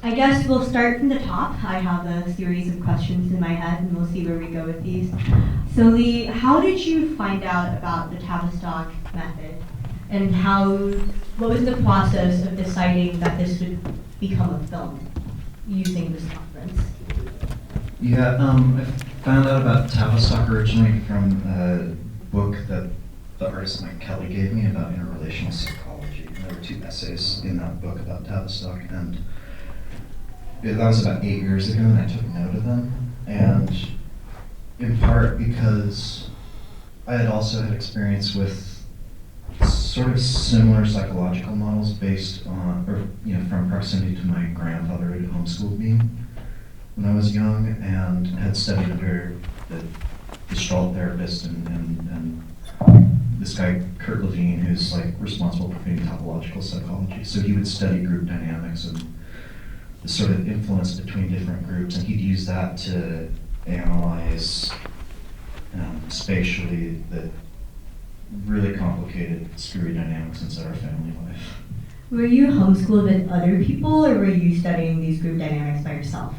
I guess we'll start from the top. I have a series of questions in my head, and we'll see where we go with these. So, Leigh, how did you find out about the Tavistock method, and what was the process of deciding that this would become a film using this conference? Yeah, I found out about Tavistock originally from a book that the artist Mike Kelly gave me about interrelational psychology. And there were 2 essays in that book about Tavistock, and that was about 8 years ago, and I took note of them. And in part because I had also had experience with sort of similar psychological models based on, from proximity to my grandfather who had homeschooled me when I was young, and had studied under the Gestalt therapist and this guy Kurt Levine, who's like responsible for creating topological psychology. So he would study group dynamics and the sort of influence between different groups, and he'd use that to analyze spatially the really complicated, screwy dynamics inside our family life. Were you homeschooled with other people, or were you studying these group dynamics by yourself?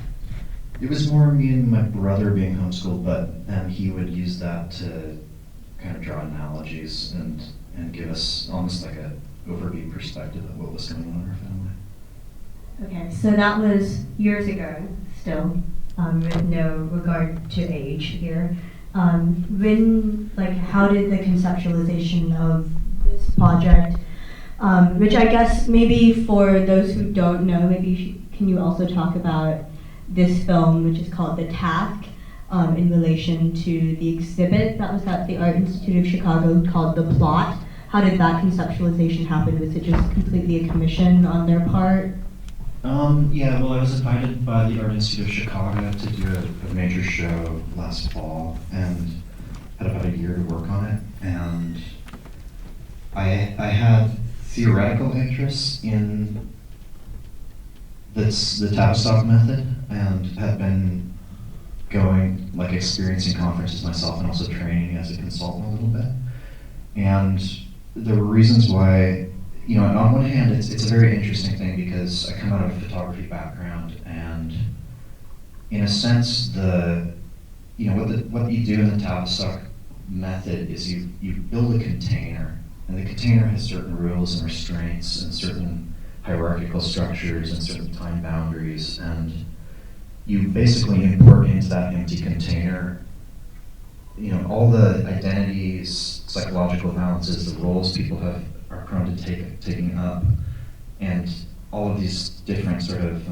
It was more me and my brother being homeschooled, but then he would use that to kind of draw analogies and give us almost like a overview perspective of what was going on in our family. Okay, so that was years ago still, with no regard to age here. How did the conceptualization of this project, which I guess maybe for those who don't know, can you also talk about this film, which is called The Task, in relation to the exhibit that was at the Art Institute of Chicago called The Plot? How did that conceptualization happen? Was it just completely a commission on their part? Yeah, well, I was invited by the Art Institute of Chicago to do a major show last fall, and had about a year to work on it. And I had theoretical interests in the Tavistock method, and had been experiencing conferences myself and also training as a consultant a little bit. And there were reasons why. On one hand, it's a very interesting thing because I come out of a photography background, and in a sense, what you do in the Tavistock method is you build a container, and the container has certain rules and restraints and certain hierarchical structures and certain time boundaries, and you basically import into that empty container all the identities, psychological balances, the roles people are prone to taking up, and all of these different sort of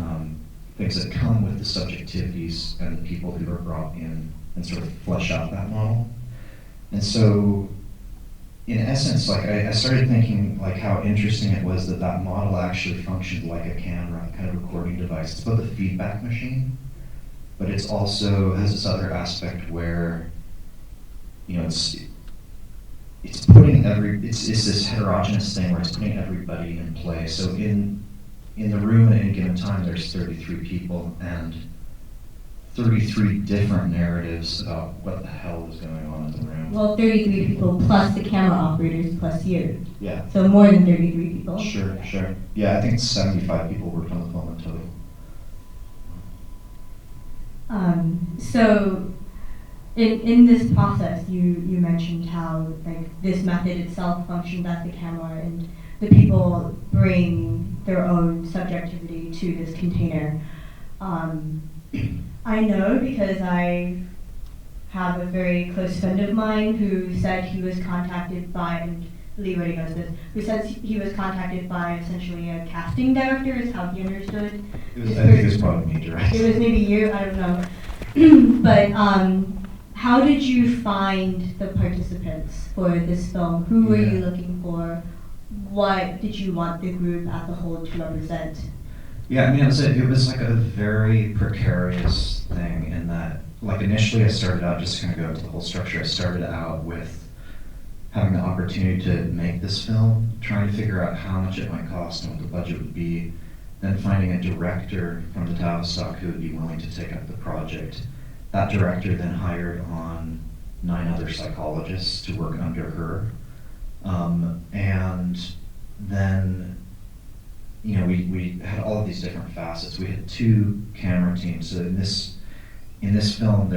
things that come with the subjectivities and the people who are brought in, and sort of flesh out that model. And so, in essence, I started thinking how interesting it was that model actually functioned like a camera, kind of recording device. It's both a feedback machine, but it's also has this other aspect where it's putting it's this heterogeneous thing where it's putting everybody in play. So in the room at any given time, there's 33 people and 33 different narratives about what the hell is going on in the room. Well, 33 people plus the camera operators plus you. Yeah. So more than 33 people. Sure. Yeah, I think 75 people worked on the film in total. So in this process, you mentioned how this method itself functions as the camera, and the people bring their own subjectivity to this container. I know because I have a very close friend of mine who said he was contacted by, and Leigh already knows this, who says he was contacted by essentially a casting director, is how he understood. I think it was probably me directly. It was maybe you, I don't know. But how did you find the participants for this film? Who were you looking for? What did you want the group as a whole to represent? Yeah, I mean, it was like a very precarious thing in that, initially I started out, just to kind of go into the whole structure, I started out with having the opportunity to make this film, trying to figure out how much it might cost and what the budget would be, then finding a director from the Tavistock who would be willing to take up the project. That director then hired on 9 other psychologists to work under her. And then we had all of these different facets. We had 2 camera teams. So in this film,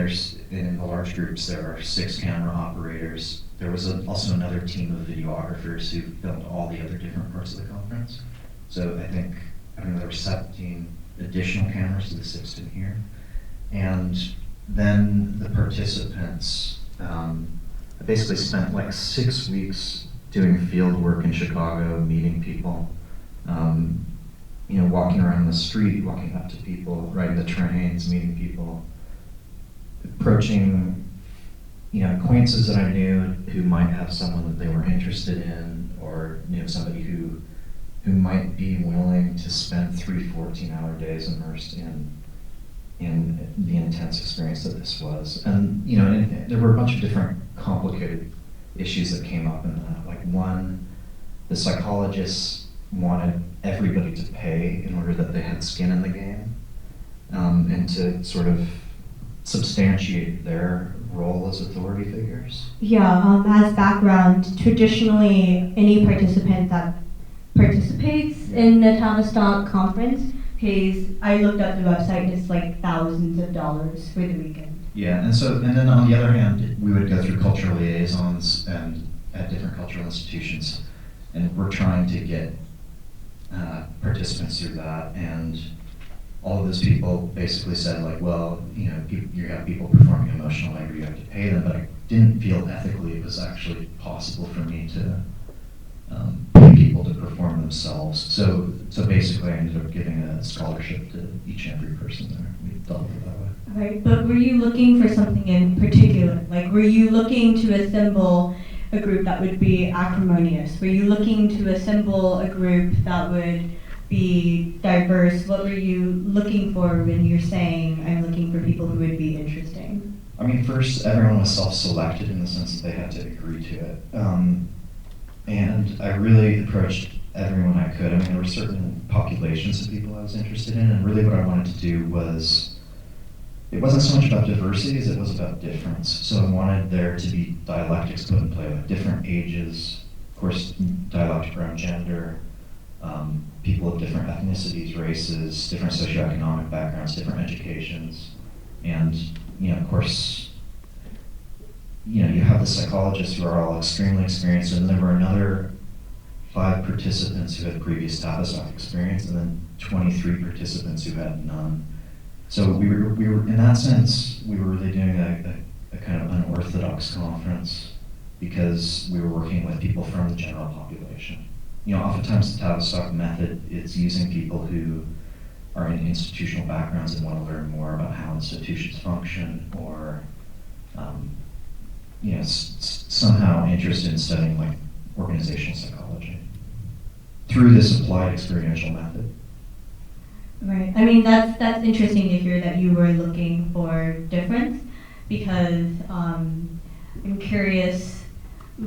in the large groups, there are 6 camera operators. There was also another team of videographers who filmed all the other different parts of the conference. So I think there were 17 additional cameras to the 6 in here. And then the participants, I basically spent like 6 weeks doing field work in Chicago, meeting people, walking around the street, walking up to people, riding the trains, meeting people, approaching, acquaintances that I knew who might have someone that they were interested in, or somebody who might be willing to spend 3 14-hour days immersed in the intense experience that this was. And there were a bunch of different complicated issues that came up in that. Like one, the psychologists wanted everybody to pay in order that they had skin in the game, and to sort of substantiate their role as authority figures. Yeah, as background, traditionally any participant that participates in the Tavistock conference pays, I looked up the website, it's like thousands of dollars for the weekend. Yeah, and then on the other hand, we would go through cultural liaisons and at different cultural institutions, and we're trying to get participants through that, and all of those people basically said, like, well, you have people performing emotional labor, you have to pay them, but I didn't feel ethically it was actually possible for me to pay people to perform themselves. So basically I ended up giving a scholarship to each and every person there. We dealt with it that way. Right, but were you looking for something in particular? Like, were you looking to assemble a group that would be acrimonious? Were you looking to assemble a group that would be diverse? What were you looking for when you're saying, I'm looking for people who would be interesting? I mean, first, everyone was self-selected in the sense that they had to agree to it. And I really approached everyone I could. I mean, there were certain populations of people I was interested in, and really what I wanted to do was, it wasn't so much about diversity as it was about difference. So I wanted there to be dialectics put in play, like different ages, of course, dialectic around gender, people of different ethnicities, races, different socioeconomic backgrounds, different educations, and of course, you have the psychologists who are all extremely experienced, and there were another 5 participants who had previous Tavistock experience, and then 23 participants who had none. So we were in that sense, we were really doing a kind of unorthodox conference because we were working with people from the general population. Oftentimes the Tavistock method is using people who are in institutional backgrounds and want to learn more about how institutions function, or somehow interested in studying like organizational psychology through this applied experiential method. Right. I mean, that's interesting to hear that you were looking for difference, because I'm curious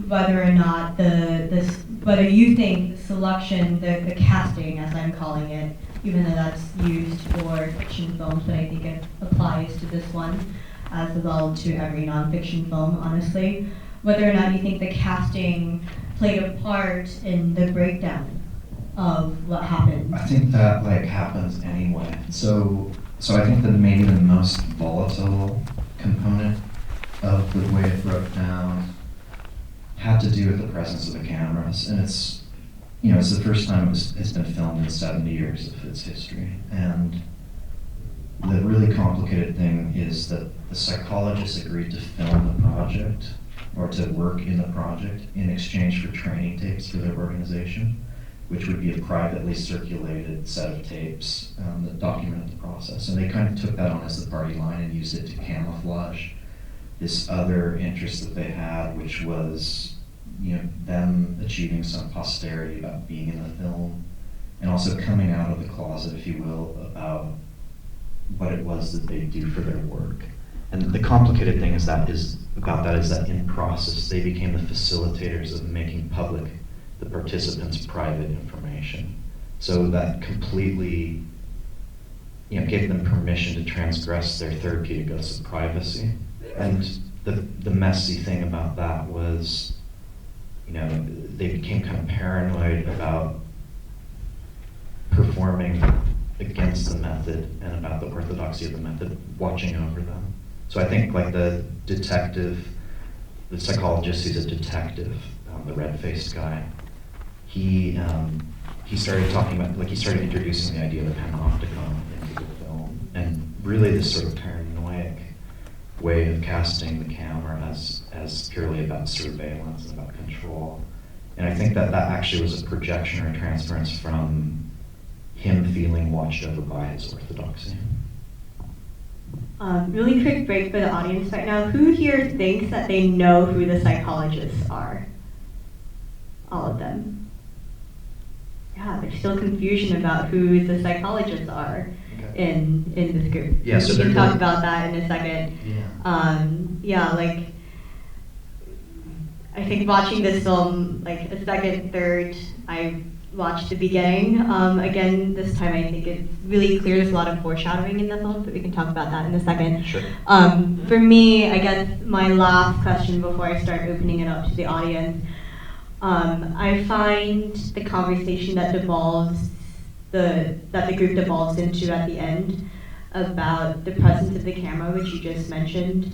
whether or not whether you think the selection, the casting, as I'm calling it, even though that's used for fiction films, but I think it applies to this one as well to every nonfiction film, honestly, whether or not you think the casting played a part in the breakdown of what happened. I think that happens anyway. So I think that maybe the most volatile component of the way it broke down had to do with the presence of the cameras, and it's the first time it's been filmed in 70 years of its history, and the really complicated thing is that the psychologists agreed to film the project or to work in the project in exchange for training tapes for their organization, which would be a privately circulated set of tapes that documented the process. And they kind of took that on as the party line and used it to camouflage this other interest that they had, which was them achieving some posterity about being in the film, and also coming out of the closet, if you will, about what it was that they do for their work. And the complicated thing is that in process they became the facilitators of making public the participants' private information. So that completely gave them permission to transgress their therapeutic oaths of privacy. And the messy thing about that was, they became kind of paranoid about performing against the method and about the orthodoxy of the method, watching over them. So I think like the detective, the psychologist who's a detective, the red-faced guy, he started talking about, like he started introducing the idea of the panopticon into the film, and really this sort of paranoid way of casting the camera as purely about surveillance and about control. And I think that actually was a projection or a transference from him feeling watched over by his orthodoxy. Really quick break for the audience right now. Who here thinks that they know who the psychologists are? All of them. Yeah, there's still confusion about who the psychologists are in this group. Yeah, so we can they're talk about that in a second. Yeah. Like I think watching this film, like a second, third, I watched the beginning again this time. I think it's really clear there's a lot of foreshadowing in the film, but we can talk about that in a second. Sure. For me, I guess my last question before I start opening it up to the audience, I find the conversation that the group devolves into at the end about the presence of the camera, which you just mentioned,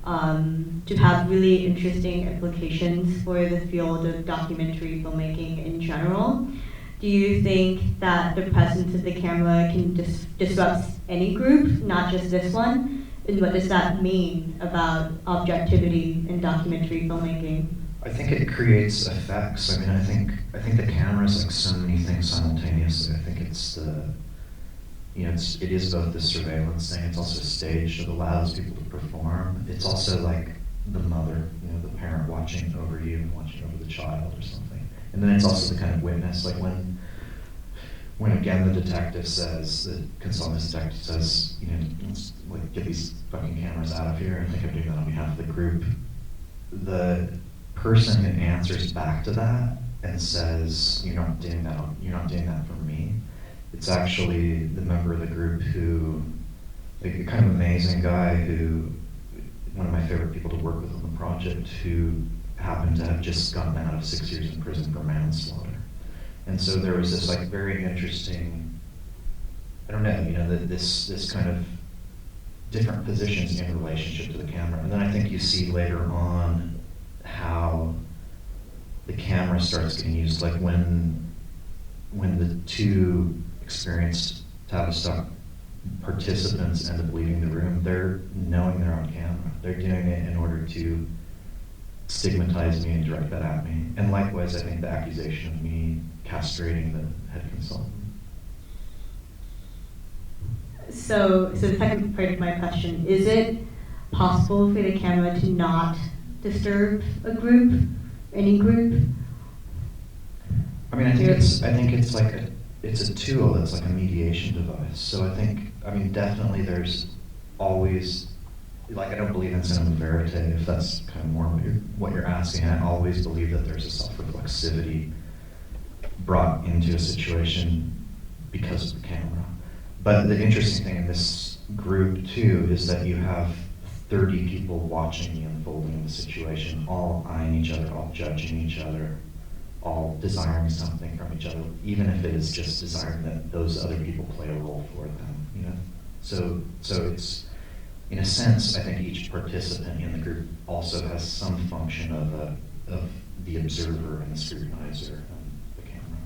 to have really interesting implications for the field of documentary filmmaking in general. Do you think that the presence of the camera can disrupt any group, not just this one? And what does that mean about objectivity in documentary filmmaking? I think it creates effects. I mean, I think the camera is like so many things simultaneously. I think it's it is both the surveillance thing. It's also a stage that allows people to perform. It's also like the mother, the parent watching over you and watching over the child or something. And then it's also the kind of witness, like when again the detective says, the consultant detective says, let's like get these fucking cameras out of here. And I think I'm doing that on behalf of the group. The person who answers back to that and says, you're not doing that for me. It's actually the member of the group who, like, a kind of amazing guy who, one of my favorite people to work with on the project, who happened to have just gotten out of 6 years in prison for manslaughter. And so there was this like very interesting, I don't know, this kind of different positions in relationship to the camera. And then I think you see later on how the camera starts getting used, like when the two experienced Tavistock participants end up leaving the room, they're knowing they're on camera. They're doing it in order to stigmatize me and direct that at me. And likewise, I think the accusation of me castrating the head consultant. So the second part of my question, is it possible for the camera to not disturb a group, any group? I mean, I think it's like it's a tool. It's like a mediation device. So I think, definitely there's always, like, I don't believe in cinema verite, if that's kind of more what you're asking. I always believe that there's a self-reflexivity brought into a situation because of the camera. But the interesting thing in this group too is that you have 30 people watching the unfolding of the situation, all eyeing each other, all judging each other, all desiring something from each other, even if it is just desiring that those other people play a role for them, So it's, in a sense, I think each participant in the group also has some function of the observer and the scrutinizer and the camera.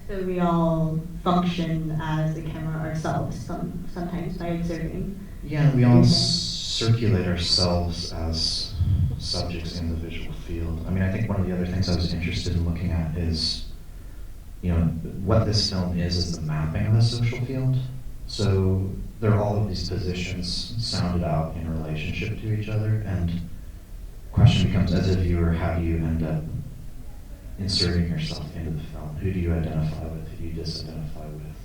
So we all function as the camera ourselves, sometimes by observing. Yeah, we all circulate ourselves as subjects in the visual field. I think one of the other things I was interested in looking at is, what this film is the mapping of the social field. So there are all of these positions sounded out in relationship to each other, and the question becomes, as a viewer, how do you end up inserting yourself into the film? Who do you identify with? Who do you disidentify with?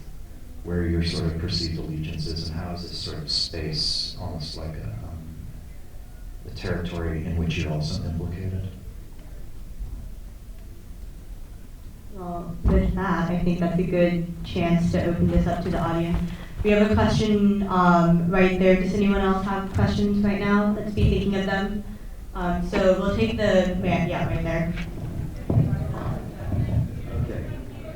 Where are your sort of perceived allegiances, and how is this sort of space almost like a territory in which you're also implicated? Well, with that, I think that's a good chance to open this up to the audience. We have a question right there. Does anyone else have questions right now? Let's be thinking of them. So we'll take the man, right there. Okay,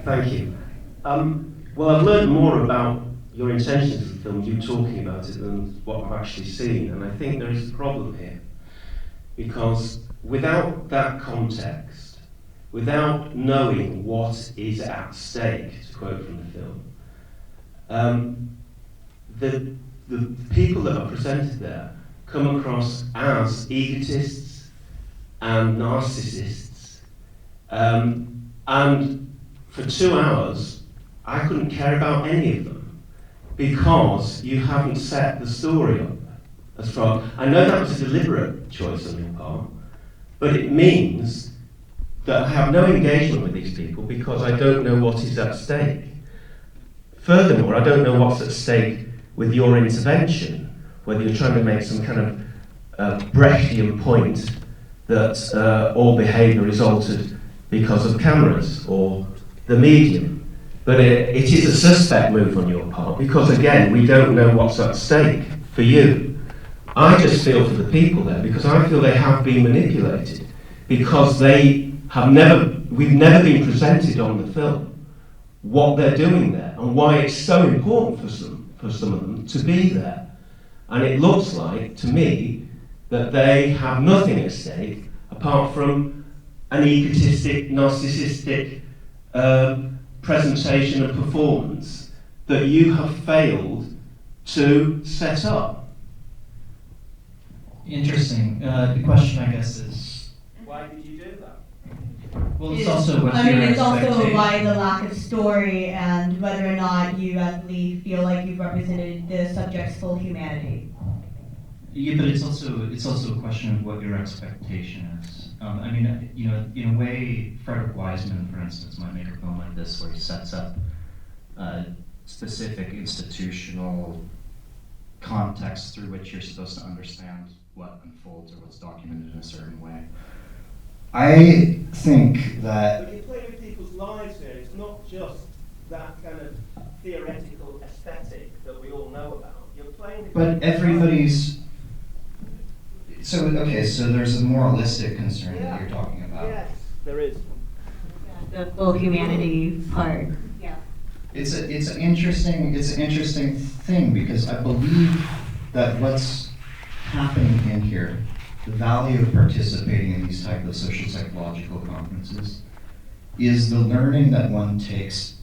thank you. Well, I've learned more about your intentions of the film, you talking about it, than what I've actually seen, and I think there is a problem here. Because without that context, without knowing what is at stake, to quote from the film, the people that are presented there come across as egotists and narcissists. And for 2 hours, I couldn't care about any of them because you haven't set the story up as far. I know that was a deliberate choice on your part, but it means that I have no engagement with these people because I don't know what is at stake. Furthermore, I don't know what's at stake with your intervention, whether you're trying to make some kind of Brechtian point that all behaviour is altered because of cameras or the medium. But it is a suspect move on your part because, again, we don't know what's at stake for you. I just feel for the people there because I feel they have been manipulated because we've never been presented on the film what they're doing there and why it's so important for some of them to be there. And it looks like, to me, that they have nothing at stake apart from an egotistic, narcissistic presentation and performance that you have failed to set up. Interesting. The question, I guess, is Why did you do that? well, it's also what's I mean, your it's also expectation? why the lack of story and whether or not you at Leigh feel like you've represented the subject's full humanity. Yeah, but it's also a question of what your expectation is. I mean, you know, in a way, Frederick Wiseman, for instance, might make a film like this where he sets up a specific institutional context through which you're supposed to understand what unfolds or what's documented in a certain way. I think that. But you play with people's lives here. It's not just that kind of theoretical aesthetic that we all know about. You're playing with But everybody's. So there's a moralistic concern that you're talking about. Yes, there is. The full humanity part. Yeah. It's an interesting thing because I believe that what's happening in here, the value of participating in these type of social psychological conferences, is the learning that one takes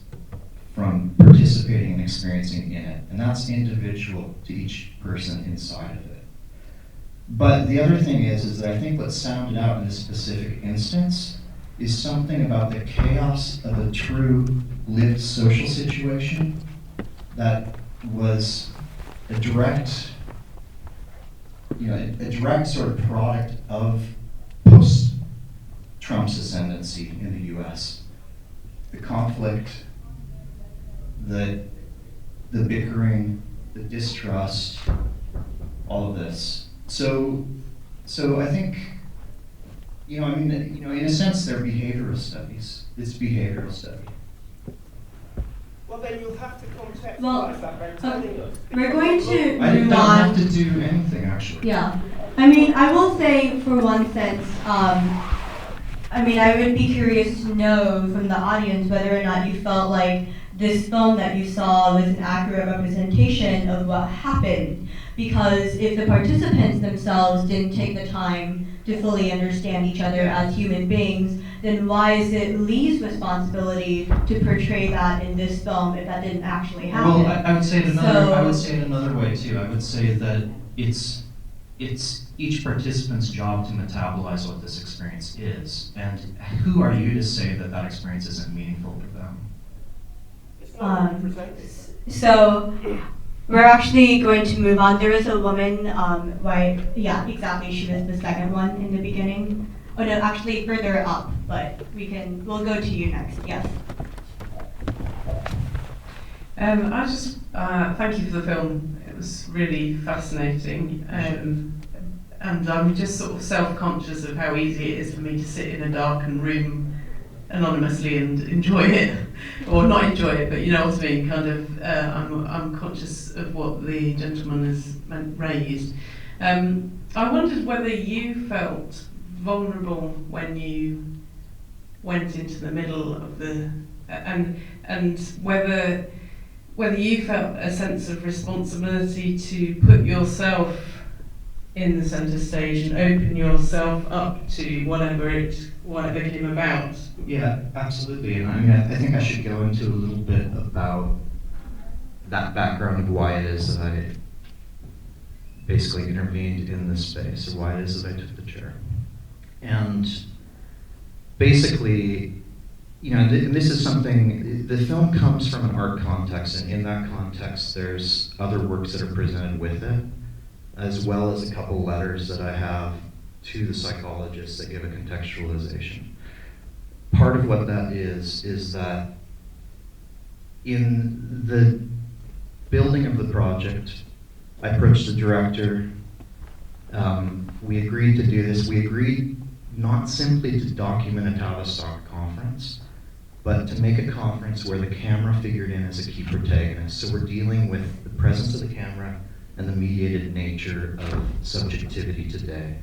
from participating and experiencing in it, and that's individual to each person inside of it. But the other thing is that I think what sounded out in this specific instance is something about the chaos of a true lived social situation that was a direct sort of product of post-Trump's ascendancy in the US. The conflict, the bickering, the distrust, all of this. So I think, in a sense, they're behavioral studies. It's behavioral study. Well, then you'll have to contextualize that by Well, telling us. we're going to I move don't on. have to do anything, actually. Yeah. I mean, I will say, for one sense, I would be curious to know from the audience whether or not you felt like this film that you saw was an accurate representation of what happened. Because if the participants themselves didn't take the time to fully understand each other as human beings, then why is it Leigh's responsibility to portray that in this film if that didn't actually happen? Well, I would say it another way too. I would say that it's each participant's job to metabolize what this experience is, and who are you to say that experience isn't meaningful to them? It's not represented. So we're actually going to move on. There is a woman, right? Yeah, exactly. She was the second one in the beginning. Oh no, actually further up, but we'll go to you next. Yes. I just thank you for the film. It was really fascinating, and I'm just sort of self-conscious of how easy it is for me to sit in a darkened room anonymously and enjoy it, or not enjoy it, but you know what I mean. Kind of, I'm conscious of what the gentleman has raised. I wondered whether you felt vulnerable when you went into the middle of the and whether you felt a sense of responsibility to put yourself in the centre stage and open yourself up to whatever came about. Yeah, absolutely. And I mean, I think I should go into a little bit about that background of why it is that I basically intervened in this space, or why it is that I took the chair. And basically, you know, this is something, the film comes from an art context, and in that context there's other works that are presented with it, as well as a couple letters that I have to the psychologists that give a contextualization. Part of what that is that in the building of the project, I approached the director, we agreed to do this. We agreed not simply to document a Tavistock conference, but to make a conference where the camera figured in as a key protagonist. So we're dealing with the presence of the camera and the mediated nature of subjectivity today.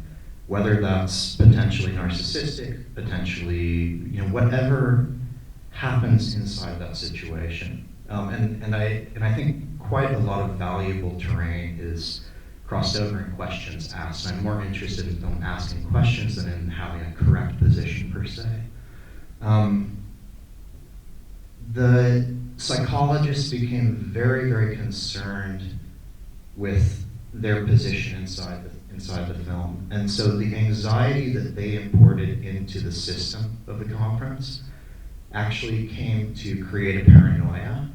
Whether that's potentially narcissistic, potentially, you know, whatever happens inside that situation. And I think quite a lot of valuable terrain is crossed over in questions asked. I'm more interested in film asking questions than in having a correct position per se. The psychologists became very, very concerned with their position inside the film. And so the anxiety that they imported into the system of the conference actually came to create a paranoia.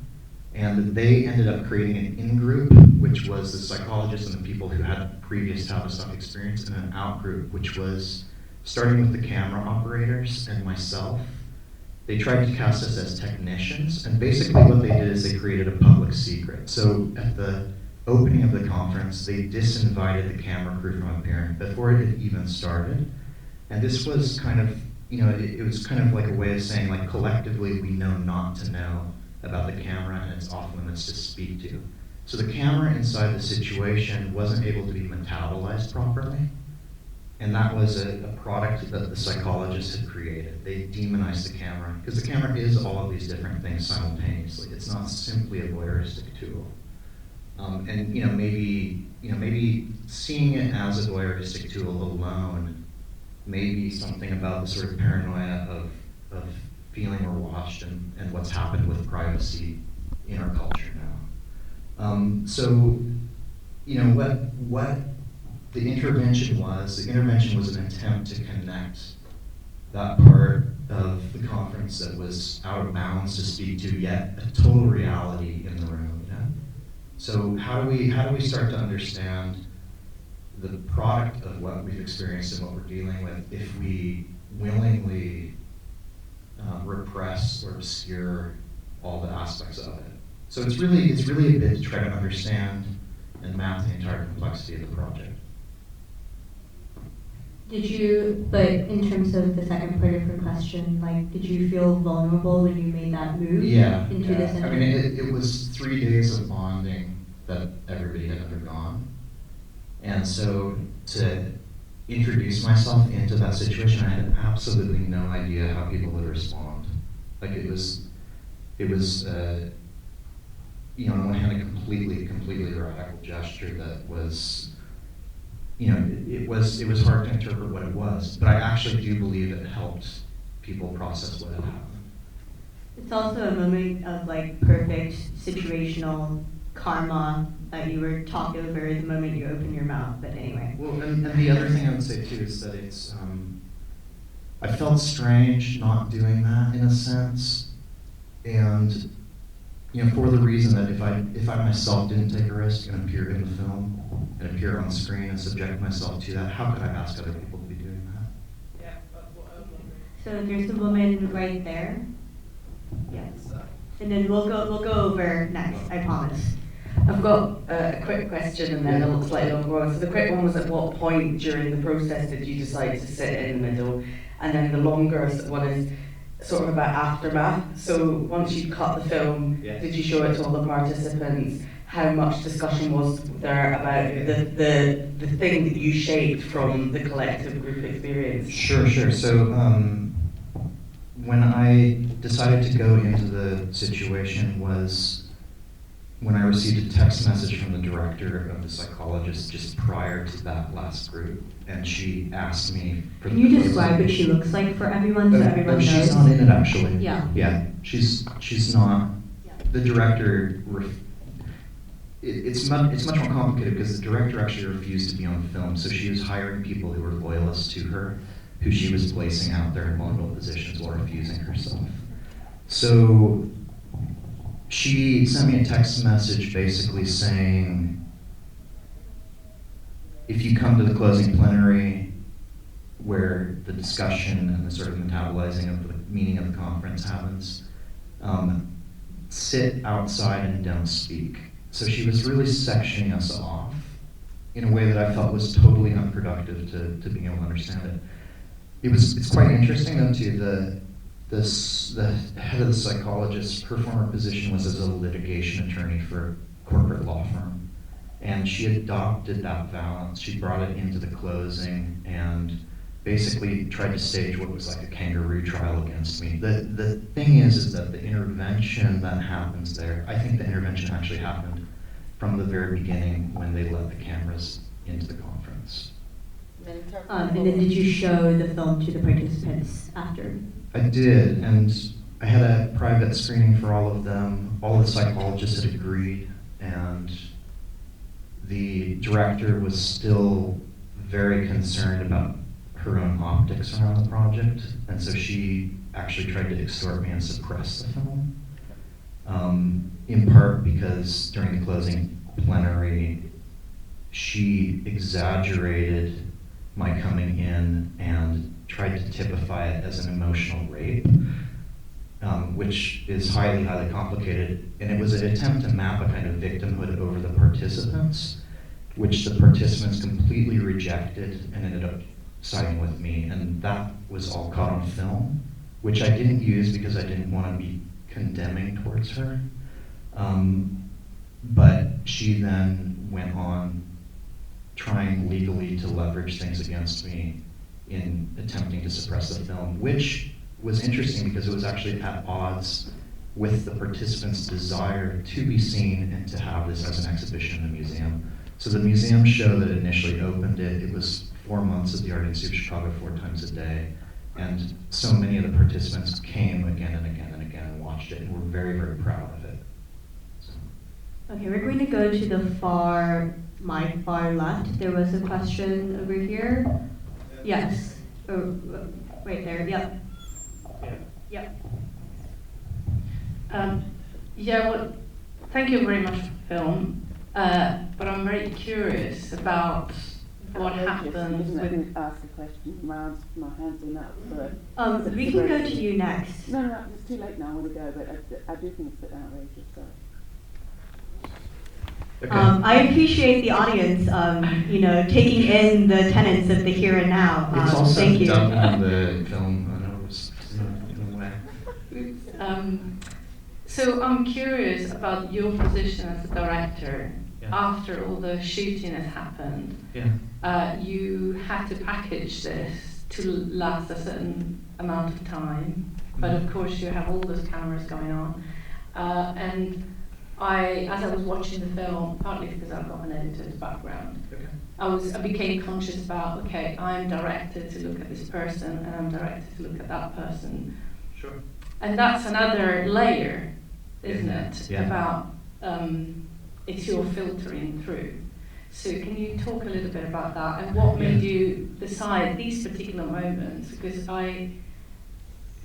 And they ended up creating an in-group, which was the psychologists and the people who had previous Tavistock experience, and an out-group, which was starting with the camera operators and myself. They tried to cast us as technicians, and basically what they did is they created a public secret. So at the opening of the conference, they disinvited the camera crew from appearing before it had even started. And this was kind of, you know, it was kind of like a way of saying, like, collectively we know not to know about the camera and its off limits to speak to. So the camera inside the situation wasn't able to be metabolized properly. And that was a product that the psychologists had created. They demonized the camera, because the camera is all of these different things simultaneously. It's not simply a voyeuristic tool. And maybe seeing it as a voyeuristic tool alone may be something about the sort of paranoia of feeling we're watched and what's happened with privacy in our culture now. So, you know, what the intervention was an attempt to connect that part of the conference that was out of bounds to speak to, yet a total reality in the room. You know? So how do we start to understand the product of what we've experienced and what we're dealing with if we willingly repress or obscure all the aspects of it? So it's really a bit to try to understand and map the entire complexity of the project. Did you, but in terms of the second part of your question, like, did you feel vulnerable when you made that move into this? I mean, it was 3 days of bonding that everybody had undergone. And so to introduce myself into that situation, I had absolutely no idea how people would respond. Like, it was you know, on one hand, a completely radical gesture that was, you know, it was hard to interpret what it was, but I actually do believe it helped people process what had happened. It's also a moment of, like, perfect situational karma that you were talked over the moment you open your mouth, but anyway. Well, and the other thing I would say too is that it's, I felt strange not doing that in a sense, and, you know, for the reason that if I myself didn't take a risk and appear in the film and appear on screen and subject myself to that, how could I ask other people to be doing that? Yeah, that's what I was wondering. So there's a woman right there. Yes. And then we'll go over next, I promise. I've got a quick question and then a slightly longer one. So the quick one was, at what point during the process did you decide to sit in the middle? And then the longer one is sort of about aftermath. So once you cut the film, did you show it to all the participants? How much discussion was there about the thing that you shaped from the collective group experience? Sure. So when I decided to go into the situation was when I received a text message from the director of the psychologist just prior to that last group, and she asked me for Can you describe what she looks like for everyone so everyone knows? She's not in it actually. Yeah. Yeah, she's not. The director, it's much more complicated because the director actually refused to be on film, so she was hiring people who were loyalists to her, who she was placing out there in vulnerable positions while refusing herself. So she sent me a text message basically saying, if you come to the closing plenary where the discussion and the sort of metabolizing of the meaning of the conference happens, sit outside and don't speak. So she was really sectioning us off in a way that I felt was totally unproductive to being able to understand it. It's quite interesting though too, the head of the psychologist, her former position was as a litigation attorney for a corporate law firm. And she adopted that balance. She brought it into the closing and basically tried to stage what was like a kangaroo trial against me. The thing is that the intervention that happens there, I think the intervention actually happened from the very beginning when they let the cameras into the conference. And then did you show the film to the participants after? I did, and I had a private screening for all of them. All the psychologists had agreed, and the director was still very concerned about her own optics around the project, and so she actually tried to extort me and suppress the film, in part because during the closing plenary, she exaggerated my coming in and tried to typify it as an emotional rape, which is highly, highly complicated. And it was an attempt to map a kind of victimhood over the participants, which the participants completely rejected and ended up siding with me. And that was all caught on film, which I didn't use because I didn't want to be condemning towards her. But she then went on trying legally to leverage things against me in attempting to suppress the film, which was interesting because it was actually at odds with the participants' desire to be seen and to have this as an exhibition in the museum. So the museum show that initially opened it was 4 months at the Art Institute of Chicago 4 times a day, and so many of the participants came again and again and again and watched it and were very, very proud of it. So. Okay, we're going to go to my far left. There was a question over here. Yes. Oh, right there. Yep. Yep. Well, thank you very much for the film. But I'm very curious about what happens. I didn't ask a question. My hands are up. We can go to you next. No, it's too late now. I want to go, but I do think it's a bit outrageous. Sorry. Okay. I appreciate the audience, taking in the tenets of the here and now. It's also thank you. done in the film. I know it's in a way. So I'm curious about your position as a director. Yeah. After all the shooting has happened, you had to package this to last a certain amount of time. But of course, you have all those cameras going on, and as I was watching the film, partly because I've got an editor's background, I became conscious about, okay, I'm directed to look at this person, and I'm directed to look at that person. Sure. And that's another layer, isn't it? Yeah. About it's your filtering through. So can you talk a little bit about that, and what made you decide these particular moments? Because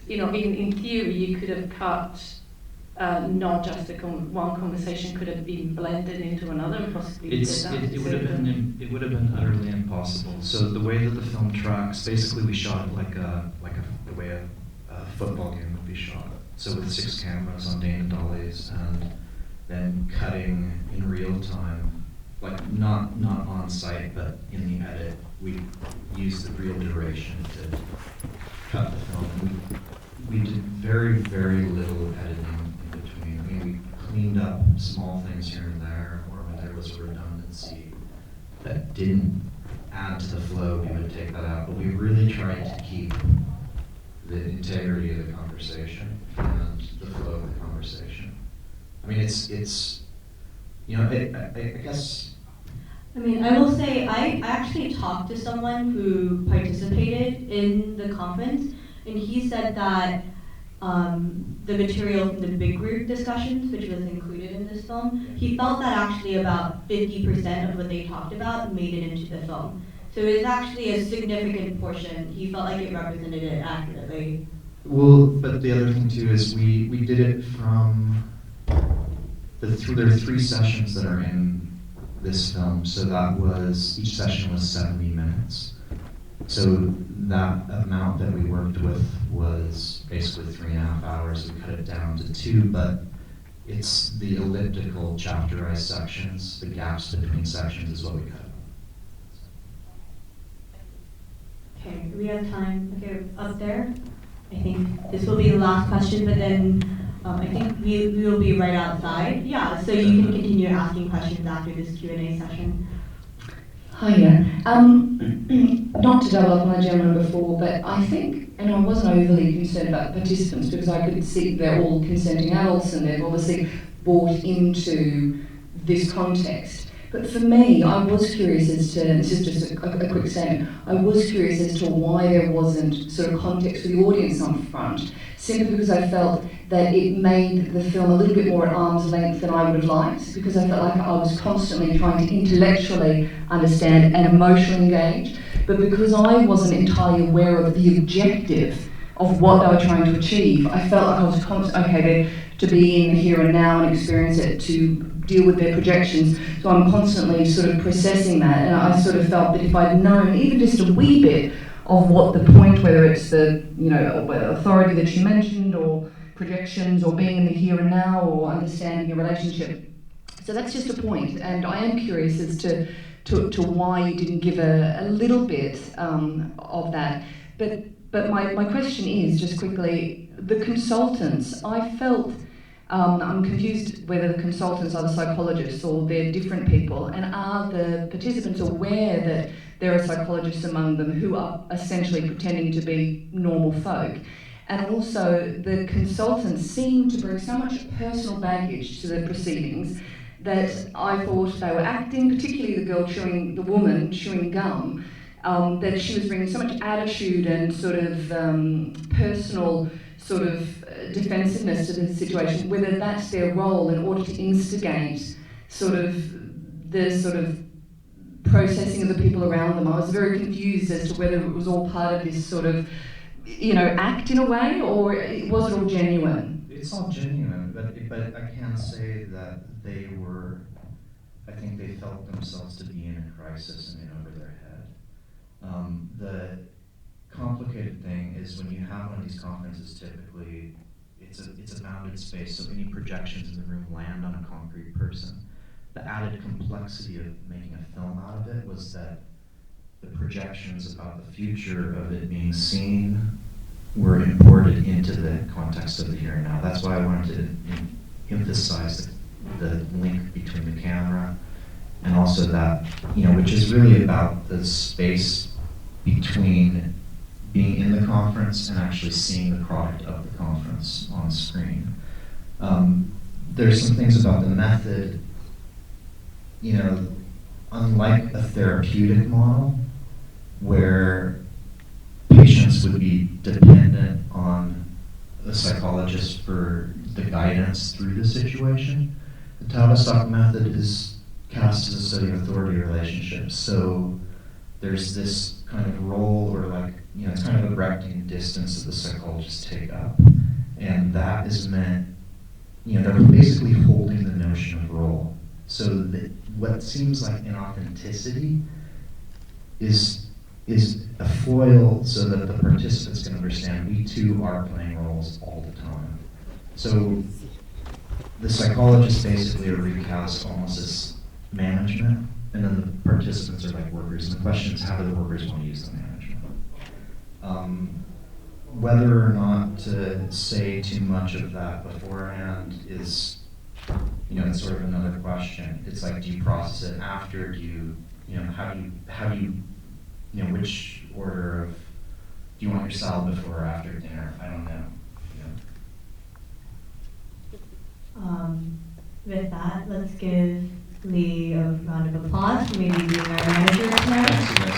in theory, you could have cut. Not just one conversation could have been blended into another, and possibly It would have been utterly impossible. So the way that the film tracks, basically we shot it like the way a football game would be shot. So with 6 cameras on Dana dollies, and then cutting in real time, like not on site, but in the edit, we used the real duration to cut the film. We did very, very little editing. We cleaned up small things here and there, or when there was a redundancy that didn't add to the flow, we would take that out. But we really tried to keep the integrity of the conversation. conversation and the flow of the conversation. I mean, it's you know, I guess. I mean, I will say, I actually talked to someone who participated in the conference, and he said that the material from the big group discussions, which was included in this film, he felt that actually about 50% of what they talked about made it into the film. So it was actually a significant portion. He felt like it represented it accurately. Well, but the other thing too is we did it from there are 3 sessions that are in this film, so that was, each session was 70 minutes. So that amount that we worked with was basically 3.5 hours. We cut it down to 2, but it's the elliptical chapterized sections, the gaps between sections is what we cut. Okay, we have time. Okay, up there. I think this will be the last question, but then I think we will be right outside. Yeah, so you can continue asking questions after this Q&A session. Hiya. Not to double up on the gentleman before, but I think, and I wasn't overly concerned about participants because I could see they're all consenting adults and they've obviously bought into this context. But for me, I was curious as to, and this is just a quick statement, I was curious as to why there wasn't sort of context for the audience on front, simply because I felt that it made the film a little bit more at arm's length than I would have liked, because I felt like I was constantly trying to intellectually understand and emotionally engage, but because I wasn't entirely aware of the objective of what they were trying to achieve, I felt like I was constantly, to be in the here and now and experience it, to deal with their projections. So I'm constantly sort of processing that, and I sort of felt that if I'd known even just a wee bit of what the point, whether it's the authority that you mentioned, or projections, or being in the here and now, or understanding a relationship. So that's just a point, and I am curious as to why you didn't give a little bit of that. But my question is, just quickly, the consultants, I felt, I'm confused whether the consultants are the psychologists or they're different people, and are the participants aware that there are psychologists among them who are essentially pretending to be normal folk? And also, the consultants seem to bring so much personal baggage to the proceedings that I thought they were acting, particularly the woman chewing gum, that she was bringing so much attitude and sort of personal sort of defensiveness to the situation, whether that's their role in order to instigate sort of the sort of processing of the people around them. I was very confused as to whether it was all part of this sort of, act in a way, or was it all genuine? It's all genuine, but I can say that I think they felt themselves to be in a crisis and in over their head. The complicated thing is when you have one of these conferences, typically it's a bounded space, so any projections in the room land on a concrete person. The added complexity of making a film out of it was that the projections about the future of it being seen were imported into the context of the here and now. That's why I wanted to emphasize the link between the camera and also that, which is really about the space between being in the conference and actually seeing the product of the conference on screen. There's some things about the method, unlike a therapeutic model where patients would be dependent on a psychologist for the guidance through the situation, the Tavistock method is cast as a study of authority relationships. So there's this kind of role, or it's kind of a correcting distance that the psychologists take up. And that is meant, they're basically holding the notion of role. So that what seems like inauthenticity is a foil so that the participants can understand we too are playing roles all the time. So the psychologists basically are recast almost as management, and then the participants are like workers. And the question is, how do the workers want to use the management? Whether or not to say too much of that beforehand is, it's sort of another question. It's like, do you process it after? Do you, how do you, which order of, do you want your salad before or after dinner? I don't know. with that, let's give Leigh a round of applause for maybe being our manager tonight.